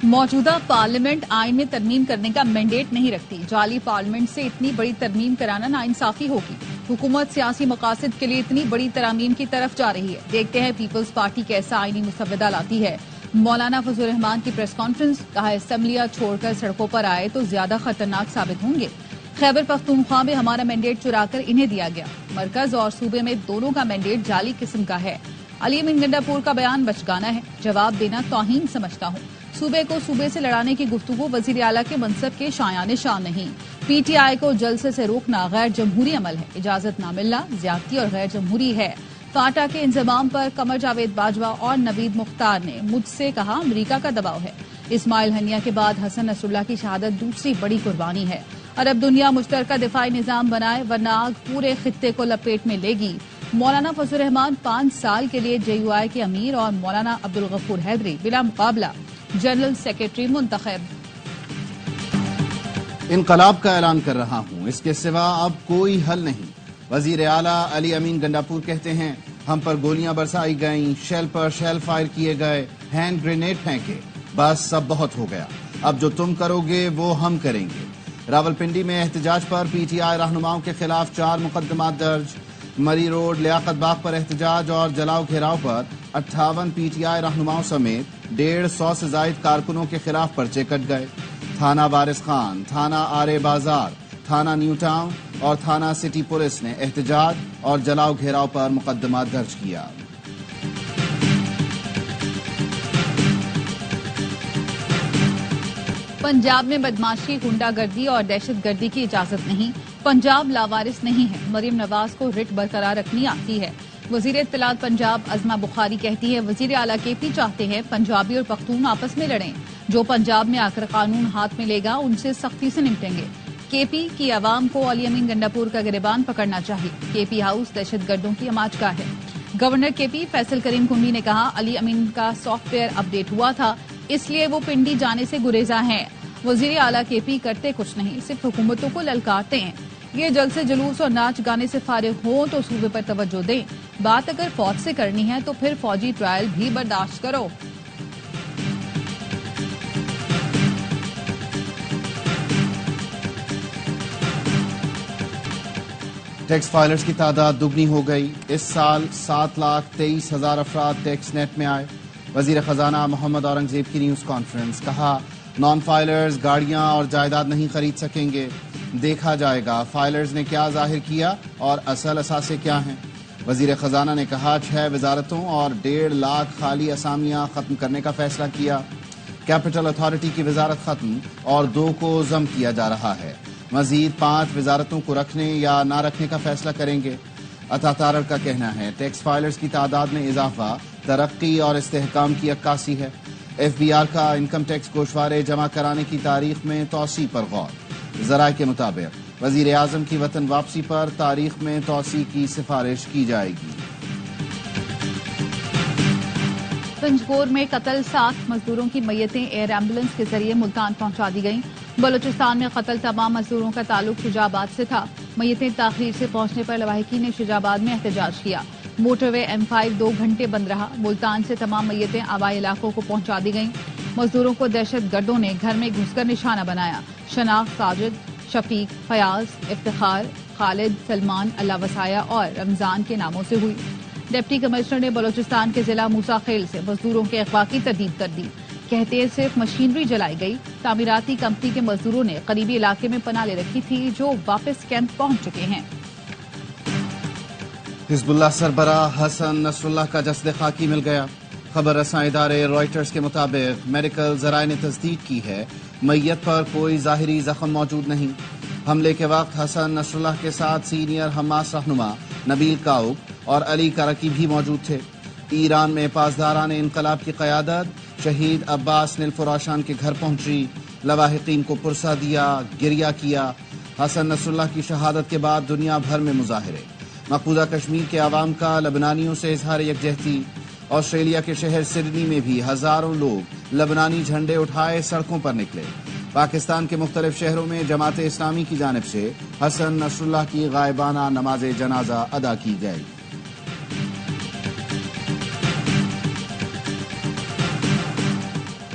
موجودہ پارلیمنٹ آئین میں ترمیم کرنے کا مینڈیٹ نہیں رکھتی. جعلی پارلیمنٹ سے اتنی بڑی ترمیم کرانا ناانصافی ہوگی. حکومت سیاسی مقاصد کے لیے اتنی بڑی ترامیم کی طرف جا رہی ہے. دیکھتے ہیں پیپلز پارٹی کیسا آئینی مسودہ لاتی ہے. مولانا فضل الرحمان کی پریس کانفرنس. کہا اسمبلیاں چھوڑ کر سڑکوں پر آئے تو زیادہ خطرناک ثابت ہوں گے. خیبر پختونخوا میں ہمارا مینڈیٹ چرا کر انہیں دیا گیا. مرکز اور صوبے میں دونوں کا مینڈیٹ جعلی قسم کا ہے. علی امین گنڈاپور کا بیان بچگانہ ہے. جواب دینا توہین سمجھتا ہوں. صوبے کو صوبے سے لڑانے کی گفتگو وزیر اعلیٰ کے منصب کے شایان شان نہیں. پی ٹی آئی کو جلسے سے روکنا غیر جمہوری عمل ہے. اجازت نہ ملنا زیادتی اور غیر جمہوری ہے. فاٹا کے انضمام پر قمر جاوید باجوہ اور نوید مختار نے مجھ سے کہا امریکہ کا دباؤ ہے. اسماعیل ہنیہ کے بعد حسن نصر اللہ کی شہادت دوسری بڑی قربانی ہے. عرب دنیا مشترکہ دفاعی نظام بنائے ورنہ آگ پورے خطے کو لپیٹ میں لے گی. مولانا فضل الرحمان 5 سال کے لیے جے یو آئی کے امیر اور مولانا عبدالغفور حیدری بلا مقابلہ جنرل سیکریٹری منتخب. انقلاب کا اعلان کر رہا ہوں، اس کے سوا اب کوئی حل نہیں. وزیر اعلیٰ علی امین گنڈاپور کہتے ہیں ہم پر گولیاں برسائی گئیں، شیل پر شیل فائر کیے گئے، ہینڈ گرینیڈ پھینکے، بس سب بہت ہو گیا، اب جو تم کرو گے وہ ہم کریں گے. راولپنڈی میں احتجاج پر پی ٹی آئی رہنماؤں کے خلاف 4 مقدمات درج. مری روڈ لیاقت باغ پر احتجاج اور جلاؤ گھیراؤ پر 58 پی ٹی آئی رہنماؤں سمیت 150 سے زائد کارکنوں کے خلاف پرچے کٹ گئے. تھانہ وارث خان، تھانہ آرے بازار، تھانہ نیو ٹاؤن اور تھانہ سٹی پولیس نے احتجاج اور جلاؤ گھیراؤ پر مقدمات درج کیا. پنجاب میں بدماشی، غنڈہ گردی اور دہشت گردی کی اجازت نہیں. پنجاب لاوارث نہیں ہے. مریم نواز کو رٹ برقرار رکھنی آتی ہے. وزیر اطلاعات پنجاب عظمہ بخاری کہتی ہے وزیر اعلیٰ کے پی چاہتے ہیں پنجابی اور پختون آپس میں لڑیں. جو پنجاب میں آ کر قانون ہاتھ میں لے گا ان سے سختی سے نمٹیں گے. کے پی کی عوام کو علی امین گنڈاپور کا گریبان پکڑنا چاہیے. کے پی ہاؤس دہشت گردوں کی اماجگاہ ہے. گورنر کے پی فیصل کریم کنڈی نے کہا علی امین کا سافٹ ویئر اپ ڈیٹ ہوا تھا اس لیے وہ پنڈی جانے سے گریزاں ہیں. وزیر اعلیٰ کے پی کرتے کچھ نہیں، صرف حکومتوں کو للکارتے ہیں. یہ جلسے جلوس اور ناچ گانے سے فارغ ہوں تو صوبے پر توجہ دیں. بات اگر فوج سے کرنی ہے تو پھر فوجی ٹرائل بھی برداشت کرو. ٹیکس فائلرز کی تعداد دگنی ہو گئی. اس سال 7,23,000 افراد ٹیکس نیٹ میں آئے. وزیر خزانہ محمد اورنگزیب کی نیوز کانفرنس. کہا نان فائلرز گاڑیاں اور جائیداد نہیں خرید سکیں گے. دیکھا جائے گا فائلرز نے کیا ظاہر کیا اور اصل اثاثے کیا ہیں. وزیر خزانہ نے کہا 6 وزارتوں اور 1.5 لاکھ خالی اسامیاں ختم کرنے کا فیصلہ کیا. کیپٹل اتھارٹی کی وزارت ختم اور 2 کو ضم کیا جا رہا ہے. مزید 5 وزارتوں کو رکھنے یا نہ رکھنے کا فیصلہ کریں گے. عطا تارڑ کا کہنا ہے ٹیکس فائلرز کی تعداد میں اضافہ ترقی اور استحکام کی عکاسی ہے. ایف بی آر کا انکم ٹیکس گوشوارے جمع کرانے کی تاریخ میں توسیع پر غور. ذرائع کے مطابق وزیر اعظم کی وطن واپسی پر تاریخ میں توسیع کی سفارش کی جائے گی. پنجگور میں قتل 7 مزدوروں کی میتیں ایئر ایمبولنس کے ذریعے ملتان پہنچا دی گئیں. بلوچستان میں قتل تمام مزدوروں کا تعلق شجاع آباد سے تھا. میتیں تاخیر سے پہنچنے پر لواحقین نے شجاع آباد میں احتجاج کیا. موٹر وے M5 2 گھنٹے بند رہا. ملتان سے تمام میتیں آبائی علاقوں کو پہنچا دی گئیں. مزدوروں کو دہشت گردوں نے گھر میں گھس کر نشانہ بنایا. شناخت ساجد، شفیق، فیاض، افتخار، خالد، سلمان، اللہ وسایا اور رمضان کے ناموں سے ہوئی. ڈپٹی کمشنر نے بلوچستان کے ضلع موسیٰ خیل سے مزدوروں کے اغوا کی تردید کر دی. کہتے ہیں صرف مشینری جلائی گئی. تعمیراتی کمپنی کے مزدوروں نے قریبی علاقے میں پناہ لے رکھی تھی جو واپس کیمپ پہنچ چکے ہیں. حزب اللہ سربراہ حسن نصر اللہ کا جسد خاکی مل گیا. خبر رساں ادارے رائٹرز کے مطابق میڈیکل ذرائع نے تصدیق کی ہے میت پر کوئی ظاہری زخم موجود نہیں. حملے کے وقت حسن نصر اللہ کے ساتھ سینئر حماس رہنما نبیل کاؤب اور علی کرکی بھی موجود تھے. ایران میں پاسداران انقلاب کی قیادت شہید عباس نیلفراشان کے گھر پہنچی. لواحقین کو پرسہ دیا، گریہ کیا. حسن نصر اللہ کی شہادت کے بعد دنیا بھر میں مظاہرے. مقبوضہ کشمیر کے عوام کا لبنانیوں سے اظہار یکجہتی. آسٹریلیا کے شہر سڈنی میں بھی ہزاروں لوگ لبنانی جھنڈے اٹھائے سڑکوں پر نکلے. پاکستان کے مختلف شہروں میں جماعت اسلامی کی جانب سے حسن نصر اللہ کی غائبانہ نماز جنازہ ادا کی گئی.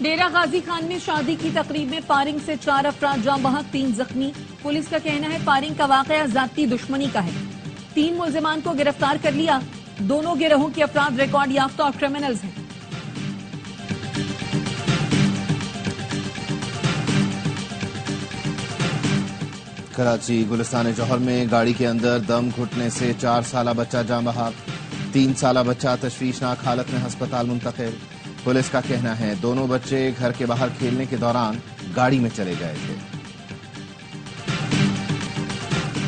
ڈیرہ غازی خان میں شادی کی تقریب میں فائرنگ سے 4 افراد جاں بحق 3 زخمی. پولیس کا کہنا ہے فائرنگ کا واقعہ ذاتی دشمنی کا ہے. 3 ملزمان کو گرفتار کر لیا. دونوں گروہوں کے افراد ریکارڈ یافتہ اور کرمنلز ہیں. کراچی گلستان جوہر میں گاڑی کے اندر دم گھٹنے سے 4 سالہ بچہ جاں بحق. 3 سالہ بچہ تشویشناک حالت میں ہسپتال منتقل. پولیس کا کہنا ہے دونوں بچے گھر کے باہر کھیلنے کے دوران گاڑی میں چلے گئے تھے.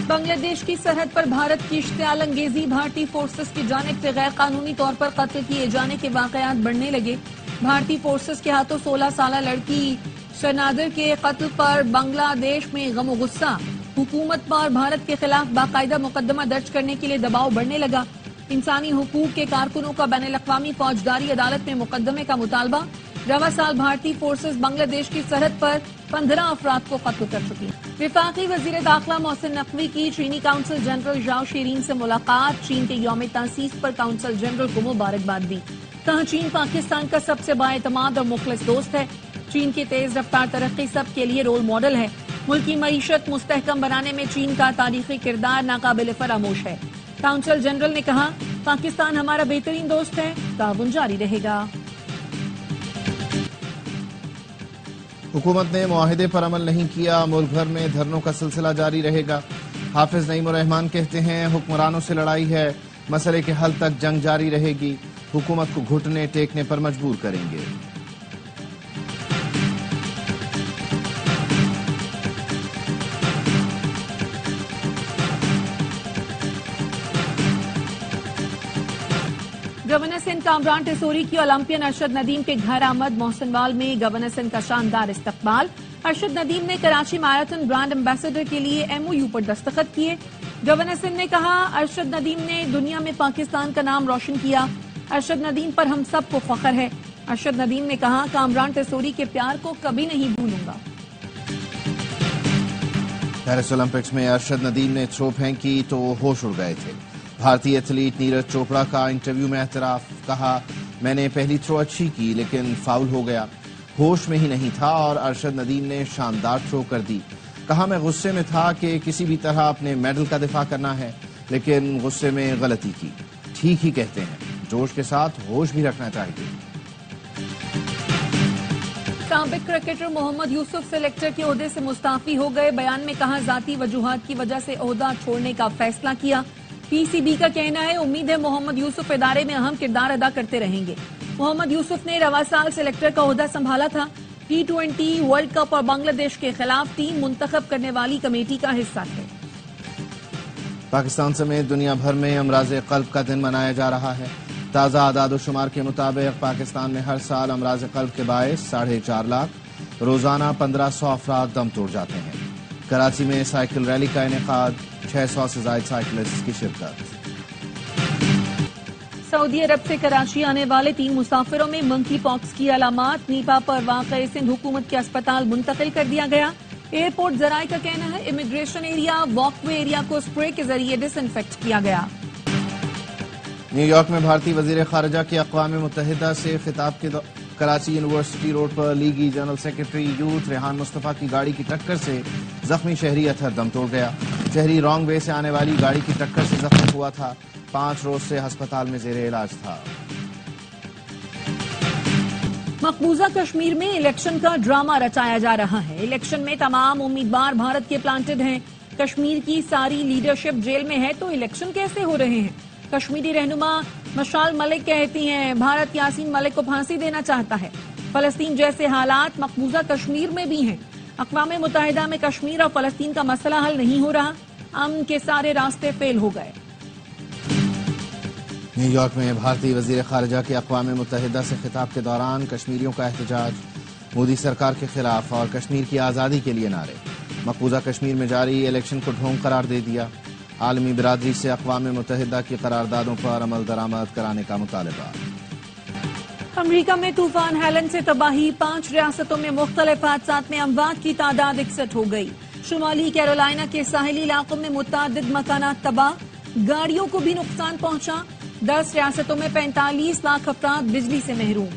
بنگلہ دیش کی سرحد پر بھارت کی اشتعال انگیزی. بھارتی فورسز کی جانب سے غیر قانونی طور پر قتل کیے جانے کے واقعات بڑھنے لگے. بھارتی فورسز کے ہاتھوں 16 سالہ لڑکی شنادر کے قتل پر بنگلہ دیش میں غم و غصہ. حکومت پر بھارت کے خلاف باقاعدہ مقدمہ درج کرنے کے لیے دباؤ بڑھنے لگا. انسانی حقوق کے کارکنوں کا بین الاقوامی فوجداری عدالت میں مقدمے کا مطالبہ. رواں سال بھارتی فورسز بنگلہ دیش کی سرحد پر 15 افراد کو قتل کر چکی. وفاقی وزیر داخلہ محسن نقوی کی چینی کونسل جنرل ژاؤ شیرین سے ملاقات. چین کے یوم تاسیس پر کونسل جنرل کو مبارکباد دی. کہا چین پاکستان کا سب سے بااعتماد اور مخلص دوست ہے. چین کی تیز رفتار ترقی سب کے لیے رول ماڈل ہے. ملکی معیشت مستحکم بنانے میں چین کا تاریخی کردار ناقابل فراموش ہے. کونسل جنرل نے کہا پاکستان ہمارا بہترین دوست ہے. تعاون جاری رہے گا. حکومت نے معاہدے پر عمل نہیں کیا. ملک بھر میں دھرنوں کا سلسلہ جاری رہے گا. حافظ نعیم الرحمان کہتے ہیں حکمرانوں سے لڑائی ہے. مسئلے کے حل تک جنگ جاری رہے گی. حکومت کو گھٹنے ٹیکنے پر مجبور کریں گے. گورنر سندھ کامران ٹیسوری کی اولمپئن ارشد ندیم کے گھر آمد. محسن وال میں گورنر سندھ کا شاندار استقبال. ارشد ندیم نے کراچی میراتھن برانڈ ایمبیسڈر کے لیے MOU پر دستخط کیے. گورنر سندھ نے کہا ارشد ندیم نے دنیا میں پاکستان کا نام روشن کیا. ارشد ندیم پر ہم سب کو فخر ہے. ارشد ندیم نے کہا کامران ٹیسوری کے پیار کو کبھی نہیں بھولوں گا. پیرس اولمپکس میں ارشد ندیم نے تھرو پھینکی تو ہوش اڑ گئے تھے. بھارتی ایتھلیٹ نیرج چوپڑا کا انٹرویو میں اعتراف. کہا میں نے پہلی تھرو اچھی کی لیکن فاؤل ہو گیا. ہوش میں ہی نہیں تھا اور ارشد ندیم نے شاندار تھرو کر دی. کہا میں غصے میں تھا کہ کسی بھی طرح اپنے میڈل کا دفاع کرنا ہے لیکن غصے میں غلطی کی. ٹھیک ہی کہتے ہیں. جوش کے ساتھ ہوش بھی رکھنا چاہیے. سابق کرکٹر محمد یوسف سلیکٹر کے عہدے سے مستعفی ہو گئے. بیان میں کہا ذاتی وجوہات کی وجہ سے عہدہ چھوڑنے کا فیصلہ کیا. PCB کا کہنا ہے امید ہے محمد یوسف ادارے میں اہم کردار ادا کرتے رہیں گے. محمد یوسف نے رواں سال سلیکٹر کا عہدہ سنبھالا تھا. T20 ورلڈ کپ اور بنگلہ دیش کے خلاف ٹیم منتخب کرنے والی کمیٹی کا حصہ تھے. پاکستان سمیت دنیا بھر میں امراض قلب کا دن منایا جا رہا ہے. تازہ اعداد و شمار کے مطابق پاکستان میں ہر سال امراض قلب کے باعث 4.5 لاکھ روزانہ 1500 افراد دم توڑ جاتے ہیں. کراچی میں سائیکل ریلی کا انعقاد. 600 سے زائد سائیکلسٹ کی شرکت. سعودی عرب سے کراچی آنے والے 3 مسافروں میں منکی پاکس کی علامات. نیپا پر واقع سندھ حکومت کے اسپتال منتقل کر دیا گیا. ایئرپورٹ ذرائع کا کہنا ہے امیگریشن ایریا واک وے ایریا کو اسپرے کے ذریعے ڈس انفیکٹ کیا گیا. نیو یارک میں بھارتی وزیر خارجہ کے اقوام متحدہ سے خطاب کے کراچی یونیورسٹی روڈ پر لیگی جنرل سیکرٹری یوتھ ریحان مصطفیٰ کی گاڑی کی ٹکر سے زخمی شہری اطہر دم توڑ گیا. شہری رانگ وے سے آنے والی گاڑی کی ٹکر سے زخمی ہوا تھا. 5 روز سے ہسپتال میں زیر علاج تھا. مقبوضہ کشمیر میں الیکشن کا ڈرامہ رچایا جا رہا ہے. الیکشن میں تمام امیدوار بھارت کے پلانٹڈ ہیں. کشمیر کی ساری لیڈرشپ جیل میں ہے تو الیکشن کیسے ہو رہے ہیں؟ کشمیری رہنما مشال ملک کہتی ہیں بھارت یاسین ملک کو پھانسی دینا چاہتا ہے. فلسطین جیسے حالات مقبوضہ کشمیر میں بھی ہیں. اقوام متحدہ میں کشمیر اور فلسطین کا مسئلہ حل نہیں ہو رہا. امن کے سارے راستے فیل ہو گئے. نیو یارک میں بھارتی وزیر خارجہ کے اقوام متحدہ سے خطاب کے دوران کشمیریوں کا احتجاج. مودی سرکار کے خلاف اور کشمیر کی آزادی کے لیے نعرے. مقبوضہ کشمیر میں جاری الیکشن کو ڈھونگ قرار دے دیا. عالمی برادری سے اقوام متحدہ کی قراردادوں پر عمل درآمد کرانے کا مطالبہ. امریکہ میں طوفان ہیلن سے تباہی. 5 ریاستوں میں مختلف حادثات میں اموات کی تعداد 61 ہو گئی. شمالی کیرولائنا کے ساحلی علاقوں میں متعدد مکانات تباہ. گاڑیوں کو بھی نقصان پہنچا. 10 ریاستوں میں 45 لاکھ افراد بجلی سے محروم.